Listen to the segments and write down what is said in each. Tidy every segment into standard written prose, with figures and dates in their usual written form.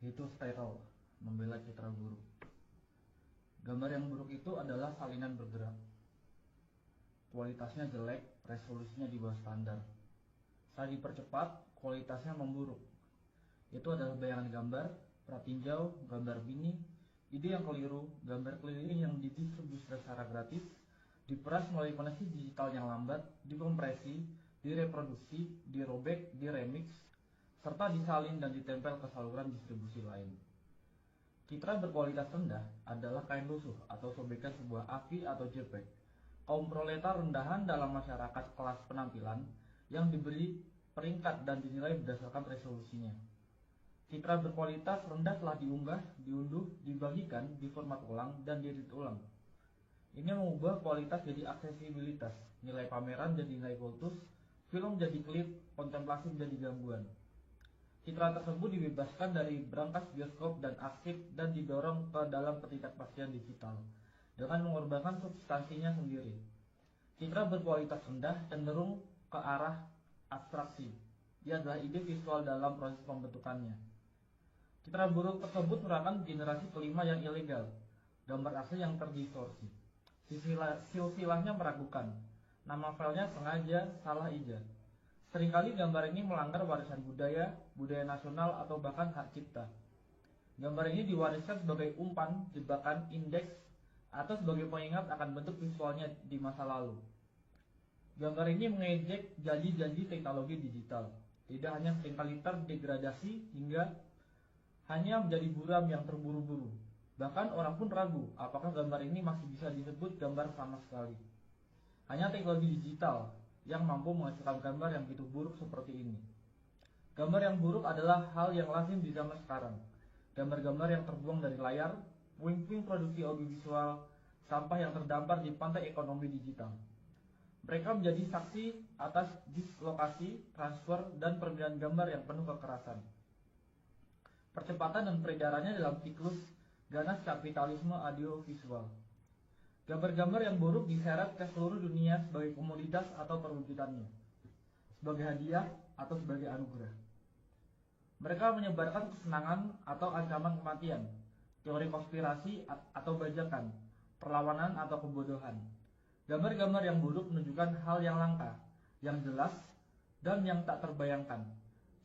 yaitu steril, membela citra buruk. Gambar yang buruk itu adalah salinan bergerak. Kualitasnya jelek, resolusinya di bawah standar. Saat dipercepat, kualitasnya memburuk. Itu adalah bayangan gambar, pratinjau, gambar bini, ide yang keliru, gambar keliling yang didistribusi secara gratis, diperas melalui koneksi digital yang lambat, dikompresi, direproduksi, dirobek, diremix, serta disalin dan ditempel ke saluran distribusi lain. Citra berkualitas rendah adalah kain lusuh atau sobekan sebuah AVI atau JPEG. Kaum proletar rendahan dalam masyarakat kelas penampilan yang diberi peringkat dan dinilai berdasarkan resolusinya. Citra berkualitas rendah telah diunggah, diunduh, dibagikan, diformat ulang, dan diedit ulang. Ini mengubah kualitas jadi aksesibilitas, nilai pameran jadi nilai kultus, film jadi klip, kontemplasi menjadi gangguan. Citra tersebut dibebaskan dari brankas bioskop dan arsip dan didorong ke dalam ketidakpastian digital dengan mengorbankan substansinya sendiri. Citra berkualitas rendah cenderung ke arah abstraksi. Ia adalah ide visual dalam proses pembentukannya. Citra buruk tersebut merupakan generasi kelima yang ilegal, gambar asli yang terdistorsi. Silsilahnya meragukan, nama filenya sengaja salah ija. Seringkali gambar ini melanggar warisan budaya, budaya nasional, atau bahkan hak cipta. Gambar ini diwariskan sebagai umpan, jebakan, indeks, atau sebagai pengingat akan bentuk visualnya di masa lalu. Gambar ini mengejek janji-janji teknologi digital. Tidak hanya seringkali terdegradasi hingga hanya menjadi buram yang terburu-buru. Bahkan orang pun ragu apakah gambar ini masih bisa disebut gambar sama sekali. Hanya teknologi digital yang mampu menghasilkan gambar yang begitu buruk seperti ini. Gambar yang buruk adalah hal yang lazim di zaman sekarang. Gambar-gambar yang terbuang dari layar, puing-puing produksi audiovisual, sampah yang terdampar di pantai ekonomi digital. Mereka menjadi saksi atas dislokasi, transfer, dan permintaan gambar yang penuh kekerasan. Percepatan dan peredarannya dalam siklus ganas kapitalisme audiovisual. Gambar-gambar yang buruk diseret ke seluruh dunia sebagai komoditas atau perwujudannya, sebagai hadiah atau sebagai anugerah. Mereka menyebarkan kesenangan atau ancaman kematian, teori konspirasi atau bajakan, perlawanan atau kebodohan. Gambar-gambar yang buruk menunjukkan hal yang langka, yang jelas, dan yang tak terbayangkan,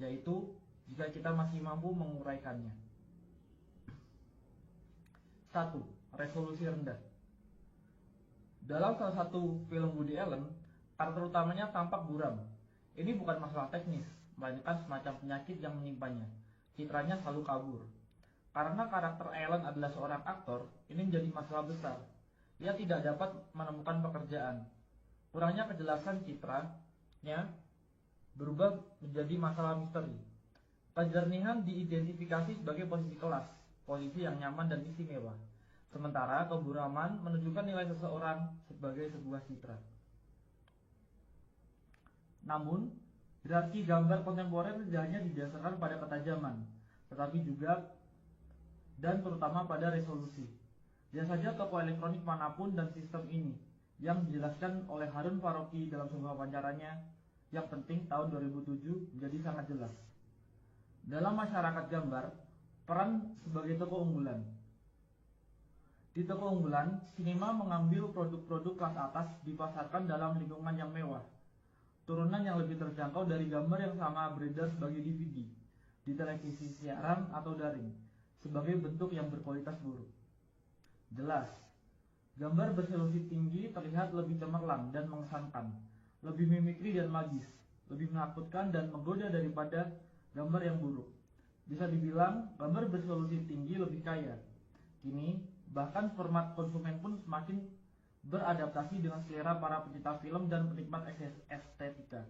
yaitu jika kita masih mampu menguraikannya. 1. Resolusi rendah. Dalam salah satu film Woody Allen, karakter utamanya tampak buram. Ini bukan masalah teknis, melainkan semacam penyakit yang menyimpannya. Citranya selalu kabur. Karena karakter Allen adalah seorang aktor, ini menjadi masalah besar. Ia tidak dapat menemukan pekerjaan. Kurangnya kejelasan citranya berubah menjadi masalah misteri. Kejernihan diidentifikasi sebagai posisi kelas, posisi yang nyaman dan istimewa. Sementara keburaman menunjukkan nilai seseorang sebagai sebuah citra. Namun, hierarki gambar kontemporer tidak hanya didasarkan pada ketajaman, tetapi juga dan terutama pada resolusi. Lihat saja toko elektronik manapun dan sistem ini, yang dijelaskan oleh Harun Faroki dalam sebuah wawancaranya yang penting tahun 2007 menjadi sangat jelas. Dalam masyarakat gambar, peran sebagai toko unggulan. Di toko unggulan, sinema mengambil produk-produk kelas atas dipasarkan dalam lingkungan yang mewah. Turunan yang lebih terjangkau dari gambar yang sama beredar sebagai DVD, di televisi siaran atau daring, sebagai bentuk yang berkualitas buruk. Jelas, gambar beresolusi tinggi terlihat lebih cemerlang dan mengesankan, lebih mimikri dan magis, lebih menakutkan dan menggoda daripada gambar yang buruk. Bisa dibilang, gambar beresolusi tinggi lebih kaya. Kini, bahkan format konsumen pun semakin beradaptasi dengan selera para pecinta film dan penikmat estetika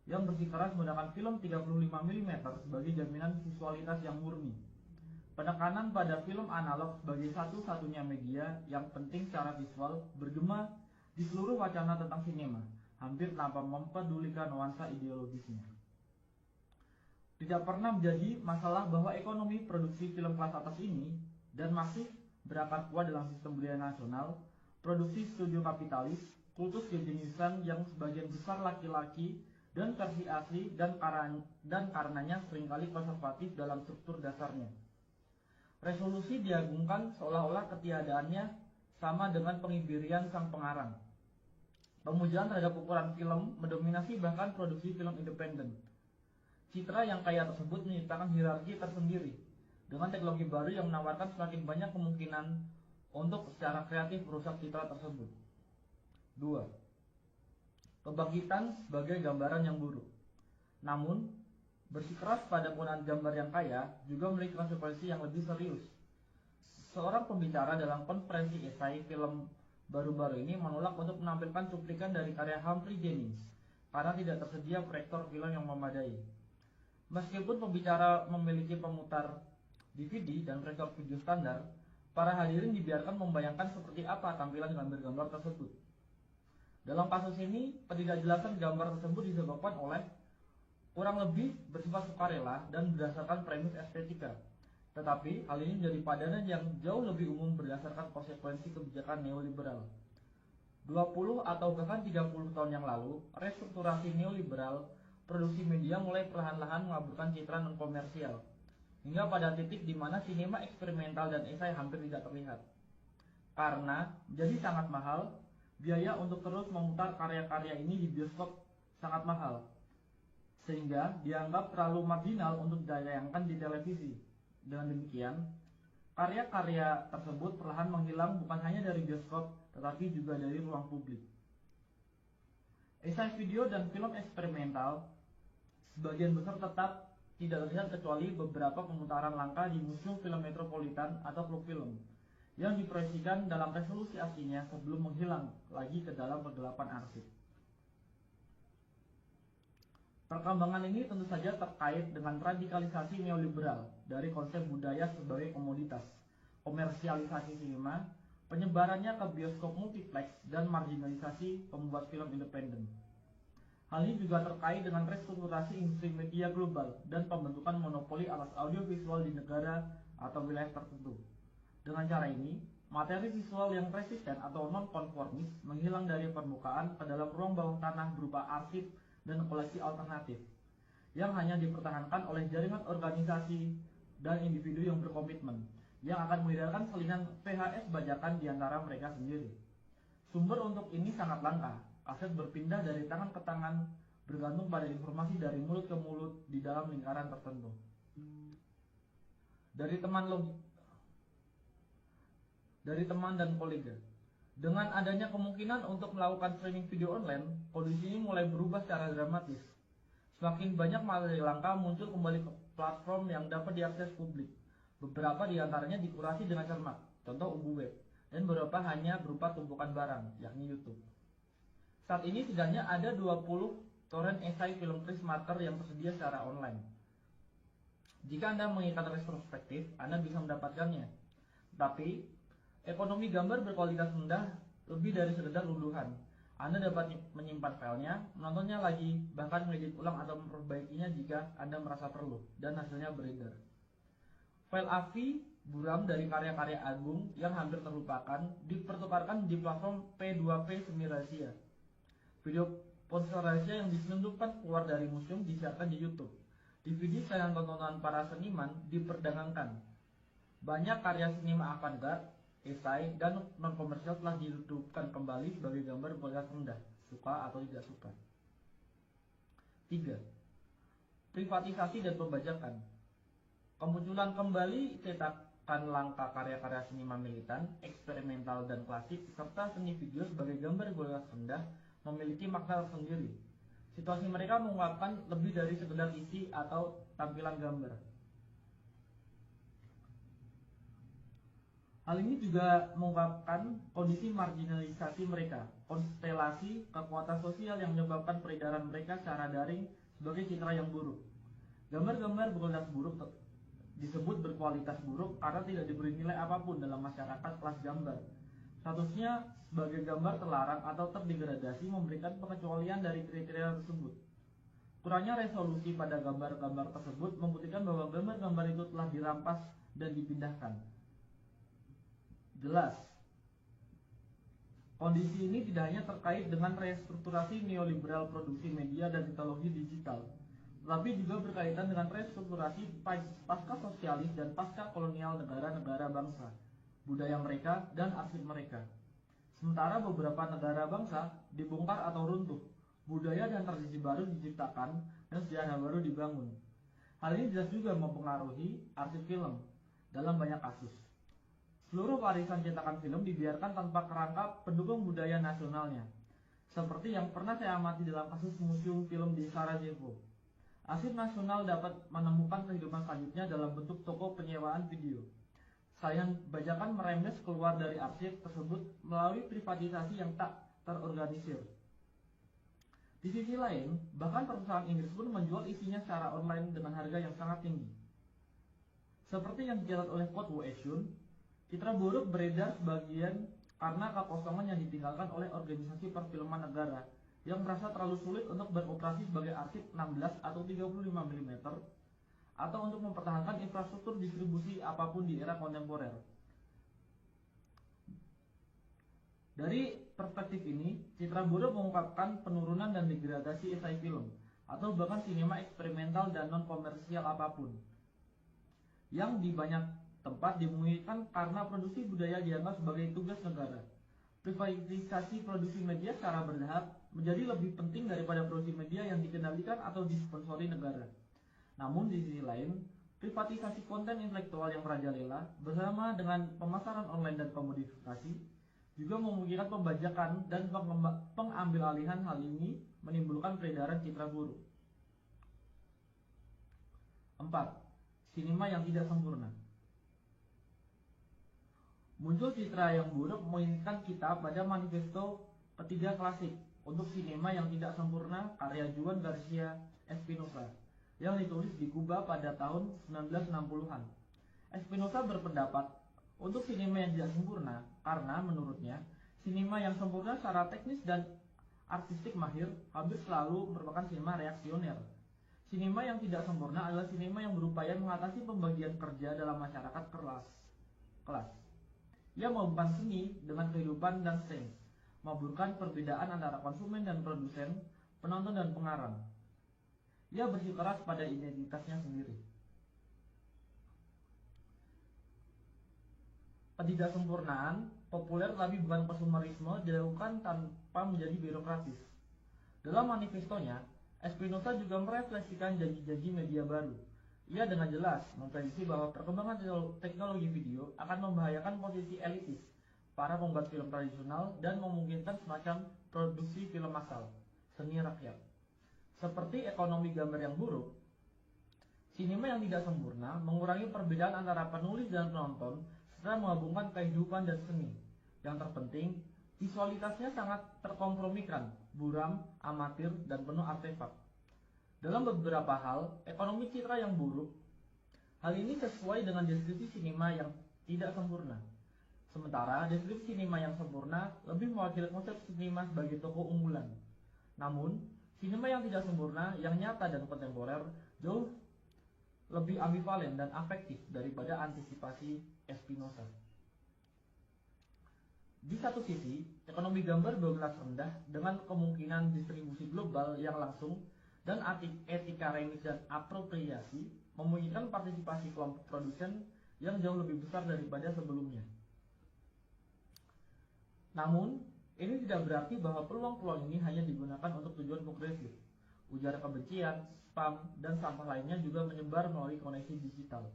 yang bersikeras menggunakan film 35 mm sebagai jaminan visualitas yang murni. Penekanan pada film analog sebagai satu-satunya media yang penting secara visual bergema di seluruh wacana tentang sinema, hampir tanpa mempedulikan nuansa ideologisnya. Tidak pernah menjadi masalah bahwa ekonomi produksi film kelas atas ini dan masih berakar kuat dalam sistem budaya nasional, produksi studio kapitalis, kultus kejeniusan yang sebagian besar laki-laki dan versi asli dan karenanya seringkali konservatif dalam struktur dasarnya. Resolusi diagungkan seolah-olah ketiadaannya sama dengan pengibirian sang pengarang. Pemujaan terhadap ukuran film mendominasi bahkan produksi film independen. Citra yang kaya tersebut menciptakan hierarki tersendiri dengan teknologi baru yang menawarkan semakin banyak kemungkinan untuk secara kreatif merusak citra tersebut. 2. Kebangkitan sebagai gambaran yang buruk. Namun, bersikeras pada penggunaan gambar yang kaya juga memiliki konsekuensi yang lebih serius. Seorang pembicara dalam konferensi esai film baru-baru ini menolak untuk menampilkan cuplikan dari karya Humphrey Jennings karena tidak tersedia proyektor film yang memadai. Meskipun pembicara memiliki pemutar DVD dan proyektor video standar, para hadirin dibiarkan membayangkan seperti apa tampilan gambar-gambar tersebut. Dalam kasus ini, ketidakjelasan gambar tersebut disebabkan oleh kurang lebih bersifat sukarela dan berdasarkan premis estetika. Tetapi, hal ini menjadi padanan yang jauh lebih umum berdasarkan konsekuensi kebijakan neoliberal. 20 atau bahkan 30 tahun yang lalu, restrukturasi neoliberal, produksi media mulai perlahan-lahan mengaburkan citra non-komersial, hingga pada titik di mana sinema eksperimental dan esai hampir tidak terlihat. Karena menjadi sangat mahal, biaya untuk terus memutar karya-karya ini di bioskop sangat mahal, sehingga dianggap terlalu marginal untuk ditayangkan di televisi. Dengan demikian, karya-karya tersebut perlahan menghilang bukan hanya dari bioskop, tetapi juga dari ruang publik. Esai video dan film eksperimental sebagian besar tetap tidak terlihat kecuali beberapa pemutaran langka di museum film metropolitan atau klub film yang diproyeksikan dalam resolusi aslinya sebelum menghilang lagi ke dalam kegelapan arsip. Perkembangan ini tentu saja terkait dengan radikalisasi neoliberal dari konsep budaya sebagai komoditas, komersialisasi sinema, penyebarannya ke bioskop multiplex, dan marginalisasi pembuat film independen. Hal ini juga terkait dengan restrukturasi industri media global dan pembentukan monopoli atas audiovisual di negara atau wilayah tertentu. Dengan cara ini, materi visual yang resisten atau non-konformis menghilang dari permukaan ke dalam ruang bawah tanah berupa arsip dan koleksi alternatif yang hanya dipertahankan oleh jaringan organisasi dan individu yang berkomitmen yang akan mengedarkan salinan VHS bajakan di antara mereka sendiri. Sumber untuk ini sangat langka. Aset berpindah dari tangan ke tangan bergantung pada informasi dari mulut ke mulut di dalam lingkaran tertentu. Dari teman dan kolega. Dengan adanya kemungkinan untuk melakukan streaming video online, kondisi ini mulai berubah secara dramatis. Semakin banyak materi langka muncul kembali ke platform yang dapat diakses publik. Beberapa di antaranya dikurasi dengan cermat, contoh UBU web, dan beberapa hanya berupa tumpukan barang, yakni YouTube. Saat ini setidaknya ada 20 torrent esai film Chris Marker yang tersedia secara online. Jika Anda menginginkan retrospektif, Anda bisa mendapatkannya. Tapi, ekonomi gambar berkualitas rendah lebih dari sekedar unduhan. Anda dapat menyimpan filenya, menontonnya lagi, bahkan mengedit ulang atau memperbaikinya jika Anda merasa perlu, dan hasilnya beredar. File AVI buram dari karya-karya agung yang hampir terlupakan dipertukarkan di platform P2P semi rahasia. Video ponsel rahasia yang diselundupkan keluar dari museum disiarkan di YouTube. DVD saingan tontonan para seniman diperdagangkan. Banyak karya sinema avant-garde, esai, dan non-komersial telah dihidupkan kembali sebagai gambar berkualitas rendah, suka atau tidak suka. 3. Privatisasi dan pembajakan. Kemunculan kembali cetakan langka karya-karya seniman militan, eksperimental, dan klasik, serta seni video sebagai gambar berkualitas rendah memiliki makna tersendiri. Situasi mereka mengungkapkan lebih dari sekedar isi atau tampilan gambar. Hal ini juga mengungkapkan kondisi marginalisasi mereka, konstelasi kekuatan sosial yang menyebabkan peredaran mereka secara daring sebagai citra yang buruk. Gambar-gambar berkualitas buruk disebut berkualitas buruk karena tidak diberi nilai apapun dalam masyarakat kelas gambar. Statusnya sebagai gambar terlarang atau terdegradasi memberikan pengecualian dari kriteria tersebut. Kurangnya resolusi pada gambar-gambar tersebut membuktikan bahwa gambar-gambar itu telah dirampas dan dipindahkan. Jelas, Kondisi ini tidak hanya terkait dengan restrukturasi neoliberal produksi media dan teknologi digital, tetapi juga berkaitan dengan restrukturasi pasca sosialis dan pasca kolonial negara-negara bangsa, budaya mereka, dan arsip mereka. Sementara beberapa negara bangsa dibongkar atau runtuh, budaya dan tradisi baru diciptakan, dan sejarah baru dibangun. Hal ini jelas juga mempengaruhi arsip film dalam banyak kasus. Seluruh warisan cetakan film dibiarkan tanpa kerangka pendukung budaya nasionalnya, seperti yang pernah saya amati dalam kasus museum film di Sarajevo. Arsip nasional dapat menemukan kehidupan selanjutnya dalam bentuk toko penyewaan video. Salinan bajakan merembes keluar dari arsip tersebut melalui privatisasi yang tak terorganisir. Di sisi lain, bahkan perusahaan Inggris pun menjual isinya secara online dengan harga yang sangat tinggi. Seperti yang dicatat oleh Kotwo Eshun, citra buruk beredar sebagian karena kekosongan yang ditinggalkan oleh organisasi perfilman negara yang merasa terlalu sulit untuk beroperasi sebagai arsip 16 atau 35 mm atau untuk mempertahankan infrastruktur distribusi apapun di era kontemporer. Dari perspektif ini, citra buruk mengungkapkan penurunan dan degradasi esai film atau bahkan sinema eksperimental dan non-komersial apapun yang di banyak tempat dimungkinkan karena produksi budaya dianggap sebagai tugas negara. Privatisasi produksi media secara bertahap menjadi lebih penting daripada produksi media yang dikendalikan atau disponsori negara. Namun di sisi lain, privatisasi konten intelektual yang merajalela bersama dengan pemasaran online dan komodifikasi juga memungkinkan pembajakan dan pengambilalihan. Hal ini menimbulkan peredaran citra buruk. 4. Sinema yang tidak sempurna. Muncul citra yang buruk mengingatkan kita pada manifesto ketiga klasik untuk sinema yang tidak sempurna karya Juan Garcia Espinosa yang ditulis di Kuba pada tahun 1960-an. Espinosa berpendapat untuk sinema yang tidak sempurna karena menurutnya sinema yang sempurna secara teknis dan artistik mahir hampir selalu merupakan sinema reaksioner. Sinema yang tidak sempurna adalah sinema yang berupaya mengatasi pembagian kerja dalam masyarakat kelas. Ia menghubungkan seni dengan kehidupan dan sains, mengaburkan perbedaan antara konsumen dan produsen, penonton dan pengarang. Ia bersikeras pada identitasnya sendiri. Ketidaksempurnaan populer tapi bukan konsumerisme dilakukan tanpa menjadi birokratis. Dalam manifestonya, Espinosa juga merefleksikan janji-janji media baru. Ia dengan jelas memprediksi bahwa perkembangan teknologi video akan membahayakan posisi elitis para pembuat film tradisional dan memungkinkan semacam produksi film massal, seni rakyat. Seperti ekonomi gambar yang buruk, sinema yang tidak sempurna mengurangi perbedaan antara penulis dan penonton serta menggabungkan kehidupan dan seni. Yang terpenting, visualitasnya sangat terkompromikan, buram, amatir, dan penuh artefak. Dalam beberapa hal, ekonomi citra yang buruk, hal ini sesuai dengan deskripsi sinema yang tidak sempurna. Sementara deskripsi sinema yang sempurna lebih mewakili konsep sinema sebagai tokoh unggulan. Namun, sinema yang tidak sempurna, yang nyata dan kontemporer, jauh lebih ambivalen dan afektif daripada antisipasi Espinosa. Di satu sisi, ekonomi gambar berkelas rendah dengan kemungkinan distribusi global yang langsung dan etika remix dan apropriasi memungkinkan partisipasi kelompok produsen yang jauh lebih besar daripada sebelumnya. Namun, ini tidak berarti bahwa peluang-peluang ini hanya digunakan untuk tujuan progresif. Ujaran kebencian, spam, dan sampah lainnya juga menyebar melalui koneksi digital.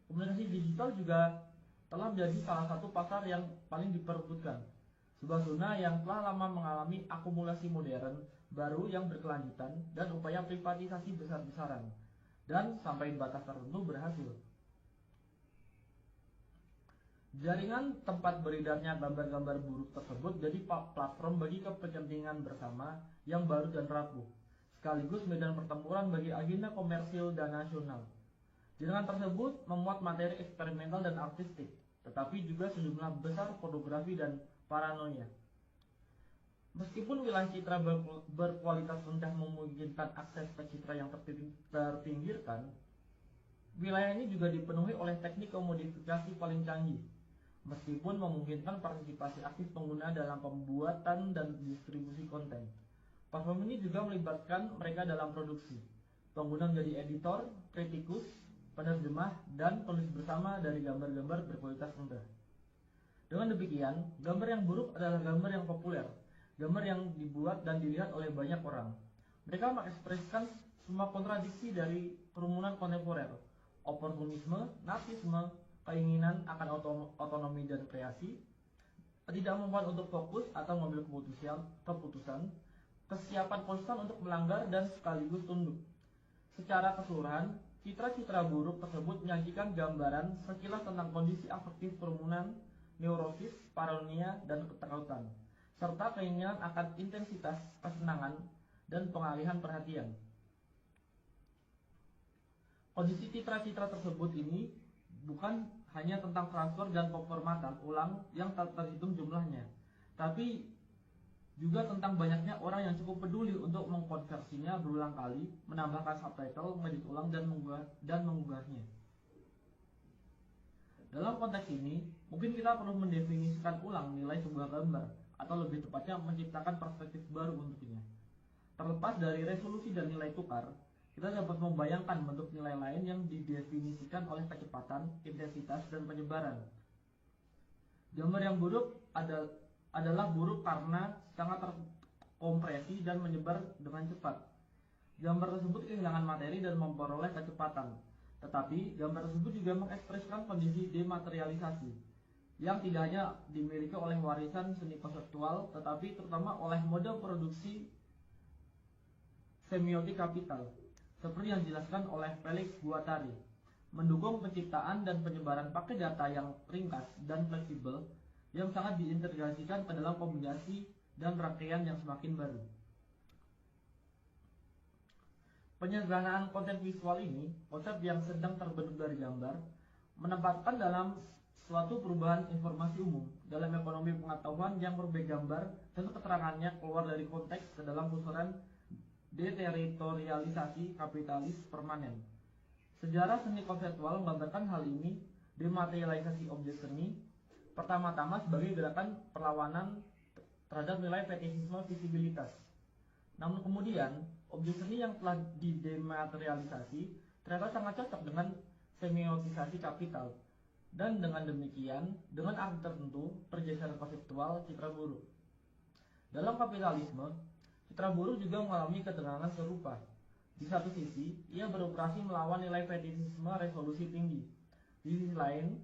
Komunikasi digital juga telah menjadi salah satu pasar yang paling diperebutkan. Sebuah zona yang telah lama mengalami akumulasi modern baru yang berkelanjutan dan upaya privatisasi besar-besaran, dan sampai batas tertentu berhasil. Jaringan tempat beredarnya gambar-gambar buruk tersebut jadi platform bagi kepentingan bersama yang baru dan rapuh, sekaligus medan pertempuran bagi agenda komersil dan nasional. Jaringan tersebut memuat materi eksperimental dan artistik, tetapi juga sejumlah besar pornografi dan paranoia. Meskipun wilayah citra berkualitas rendah memungkinkan akses ke citra yang terpinggirkan, wilayah ini juga dipenuhi oleh teknik komodifikasi paling canggih, meskipun memungkinkan partisipasi aktif pengguna dalam pembuatan dan distribusi konten. Platform ini juga melibatkan mereka dalam produksi. Pengguna menjadi editor, kritikus, penerjemah, dan penulis bersama dari gambar-gambar berkualitas rendah. Dengan demikian, gambar yang buruk adalah gambar yang populer, gambar yang dibuat dan dilihat oleh banyak orang. Mereka mengekspresikan semua kontradiksi dari kerumunan kontemporer, oportunisme, narsisme, keinginan akan otonomi dan kreasi, ketidakmampuan untuk fokus atau mengambil keputusan, kesiapan konstan untuk melanggar dan sekaligus tunduk. Secara keseluruhan, citra-citra buruk tersebut menyajikan gambaran sekilas tentang kondisi afektif kerumunan, neurosis, paranoia, dan ketakutan, serta keinginan akan intensitas, kesenangan, dan pengalihan perhatian. Kondisi citra-citra tersebut ini bukan hanya tentang transfer dan pemformatan ulang yang tak terhitung jumlahnya, tapi juga tentang banyaknya orang yang cukup peduli untuk mengkonversinya berulang kali, menambahkan subtitle, mengedit ulang, dan mengunggahnya. Dalam konteks ini, mungkin kita perlu mendefinisikan ulang nilai sebuah gambar, atau lebih tepatnya menciptakan perspektif baru untuknya. Terlepas dari resolusi dan nilai tukar, kita dapat membayangkan bentuk nilai lain yang didefinisikan oleh kecepatan, intensitas, dan penyebaran. Gambar yang buruk adalah buruk karena sangat terkompresi dan menyebar dengan cepat. Gambar tersebut kehilangan materi dan memperoleh kecepatan. Tetapi gambar tersebut juga mengekspresikan kondisi dematerialisasi yang tidak hanya dimiliki oleh warisan seni konseptual, tetapi terutama oleh model produksi semiotik kapital, seperti yang dijelaskan oleh Felix Guattari, mendukung penciptaan dan penyebaran paket data yang ringkas dan fleksibel yang sangat diintegrasikan ke dalam kombinasi dan rangkaian yang semakin baru. Penyederhanaan konten visual ini, konsep yang sedang terbentuk dari gambar, menempatkan dalam suatu perubahan informasi umum dalam ekonomi pengetahuan yang berbagai gambar dan keterangannya keluar dari konteks ke dalam pusaran deteritorialisasi kapitalis permanen. Sejarah seni konseptual menggambarkan hal ini. Dematerialisasi objek seni pertama-tama sebagai gerakan perlawanan terhadap nilai fetishisme visibilitas. Namun kemudian, objek seni yang telah didematerialisasi ternyata sangat cocok dengan semiotisasi kapital. Dan dengan demikian, dengan arti tertentu, pergeseran konseptual citra buruk. Dalam kapitalisme, citra buruk juga mengalami ketegangan serupa. Di satu sisi, ia beroperasi melawan nilai fetishisme resolusi tinggi. Di sisi lain,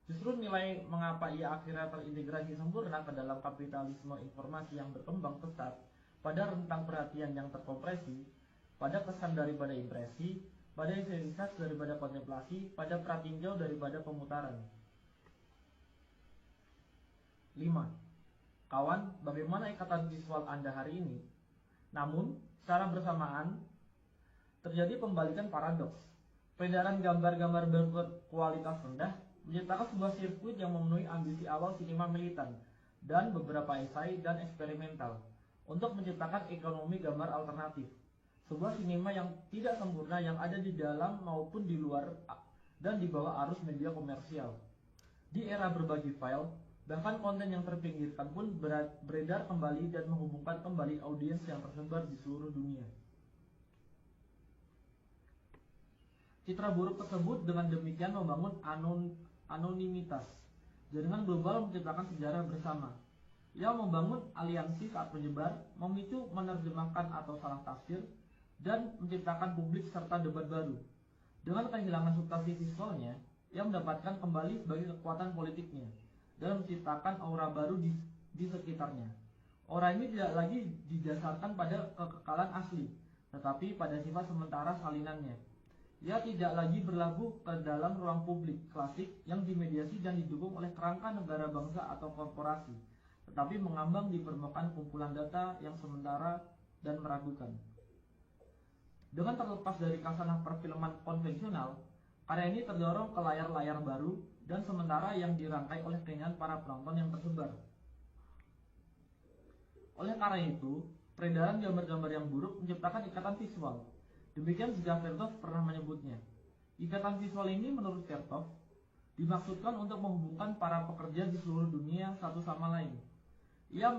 justru nilai mengapa ia akhirnya terintegrasi sempurna ke dalam kapitalisme informasi yang berkembang pesat pada rentang perhatian yang terkompresi, pada kesan daripada impresi, pada intensitas daripada kontemplasi, pada pratinjau daripada pemutaran. 5. Kawan, bagaimana ikatan visual Anda hari ini? Namun, secara bersamaan, terjadi pembalikan paradoks. Peredaran gambar-gambar berkualitas rendah menciptakan sebuah sirkuit yang memenuhi ambisi awal sinema militan dan beberapa esai dan eksperimental untuk menciptakan ekonomi gambar alternatif. Sebuah sinema yang tidak sempurna yang ada di dalam maupun di luar dan di bawah arus media komersial. Di era berbagi file, bahkan konten yang terpinggirkan pun beredar kembali dan menghubungkan kembali audiens yang tersebar di seluruh dunia. Citra buruk tersebut dengan demikian membangun anonimitas. Jaringan global menciptakan sejarah bersama. Ia membangun aliansi saat menyebar, memicu menerjemahkan atau salah tafsir, dan menciptakan publik serta debat baru. Dengan kehilangan substansi visualnya, ia mendapatkan kembali sebagai kekuatan politiknya dan menciptakan aura baru di sekitarnya. Aura ini tidak lagi didasarkan pada kekekalan asli, tetapi pada sifat sementara salinannya. Ia tidak lagi berlabuh ke dalam ruang publik klasik yang dimediasi dan didukung oleh kerangka negara bangsa atau korporasi, tetapi mengambang di permukaan kumpulan data yang sementara dan meragukan. Dengan terlepas dari kasanah perfilman konvensional, karya ini terdorong ke layar-layar baru dan sementara yang dirangkai oleh keinginan para penonton yang tersebar. Oleh karena itu, peredaran gambar-gambar yang buruk menciptakan ikatan visual. Demikian juga Vertov pernah menyebutnya. Ikatan visual ini menurut Vertov dimaksudkan untuk menghubungkan para pekerja di seluruh dunia satu sama lain. Ia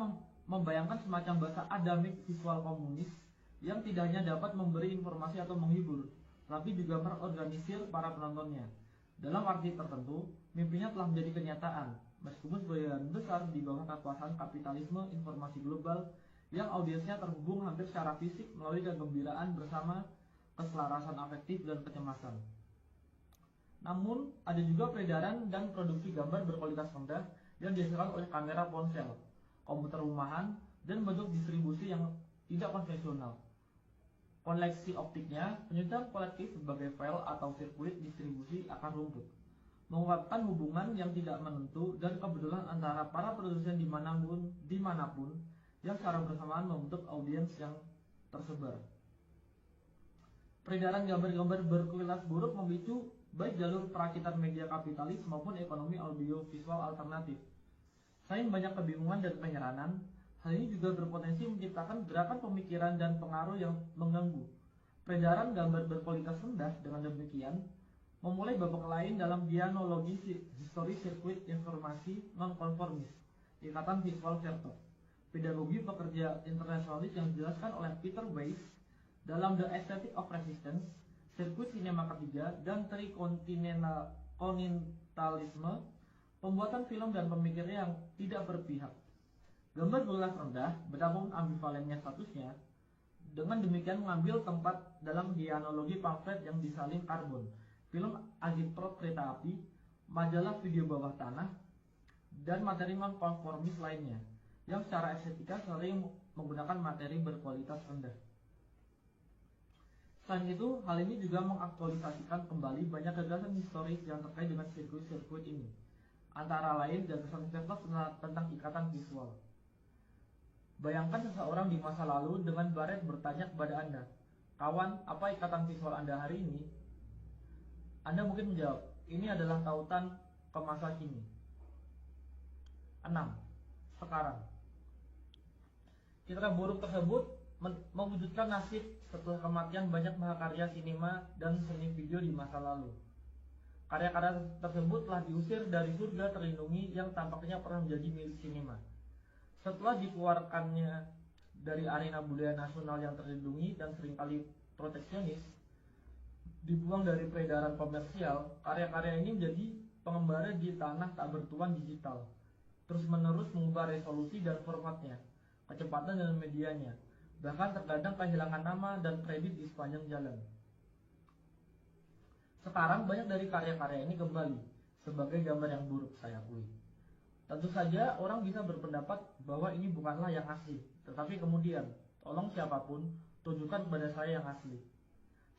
membayangkan semacam bahasa adamik visual komunis yang tidak hanya dapat memberi informasi atau menghibur, tapi juga mengorganisir para penontonnya. Dalam arti tertentu, mimpinya telah menjadi kenyataan, meskipun sebagian besar di bawah kekuasaan kapitalisme informasi global yang audiensnya terhubung hampir secara fisik melalui kegembiraan bersama keselarasan afektif dan kecemasan. Namun, ada juga peredaran dan produksi gambar berkualitas rendah yang dihasilkan oleh kamera ponsel, komputer rumahan, dan bentuk distribusi yang tidak konvensional. Koleksi optiknya, penyedia kolektif sebagai file atau sirkuit distribusi akan rumput, mengungkapkan hubungan yang tidak menentu dan kebetulan antara para produsen dimanapun yang secara bersamaan membentuk audiens yang tersebar. Peredaran gambar-gambar berkualitas buruk memicu baik jalur perakitan media kapitalis maupun ekonomi audiovisual alternatif. Selain banyak kebingungan dan penyeranan, hal ini juga berpotensi menciptakan gerakan pemikiran dan pengaruh yang mengganggu. Peredaran gambar berkualitas rendah dengan demikian memulai babak lain dalam dianologi histori sirkuit informasi non-konformis, ikatan visual verto. Pedagogi pekerja internasionalis yang dijelaskan oleh Peter Weiss dalam The Aesthetic of Resistance, sirkuit sinema ketiga, dan trikontinentalisme, pembuatan film dan pemikirnya yang tidak berpihak. Gambar berkualitas rendah, betapapun ambivalennya statusnya, dengan demikian mengambil tempat dalam dianologi pamflet yang disalin karbon, film agitprop kereta api, majalah video bawah tanah, dan materi non-konformis lainnya, yang secara estetika sering menggunakan materi berkualitas rendah. Selain itu, hal ini juga mengaktualisasikan kembali banyak gagasan historis yang terkait dengan sirkuit-sirkuit ini, antara lain gagasan Vertov tentang ikatan visual. Bayangkan seseorang di masa lalu dengan baret bertanya kepada Anda, "Kawan, apa ikatan visual Anda hari ini?" Anda mungkin menjawab, "Ini adalah tautan ke masa kini." 6. Sekarang. Citra buruk tersebut mewujudkan nasib setelah kematian banyak mahakarya sinema dan seni video di masa lalu. Karya-karya tersebut telah diusir dari surga terlindungi yang tampaknya pernah menjadi milik sinema. Setelah dikeluarkannya dari arena budaya nasional yang terlindungi dan seringkali proteksionis, dibuang dari peredaran komersial, karya-karya ini menjadi pengembara di tanah tak bertuan digital, terus-menerus mengubah resolusi dan formatnya, kecepatan dan medianya, bahkan terkadang kehilangan nama dan kredit di sepanjang jalan. Sekarang banyak dari karya-karya ini kembali sebagai gambar yang buruk, saya akui. Tentu saja orang bisa berpendapat bahwa ini bukanlah yang asli, tetapi kemudian, tolong siapapun, tunjukkan kepada saya yang asli.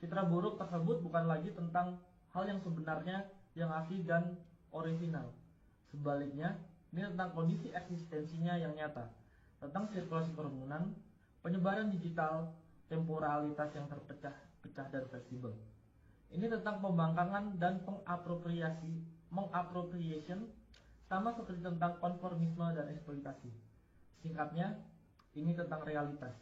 Citra buruk tersebut bukan lagi tentang hal yang sebenarnya yang asli dan orisinal. Sebaliknya, ini tentang kondisi eksistensinya yang nyata, tentang sirkulasi kerumunan, penyebaran digital, temporalitas yang terpecah-pecah dan fleksibel. Ini tentang pembangkangan dan mengappropriation, sama seperti tentang konformisme dan eksploitasi. Singkatnya, ini tentang realitas.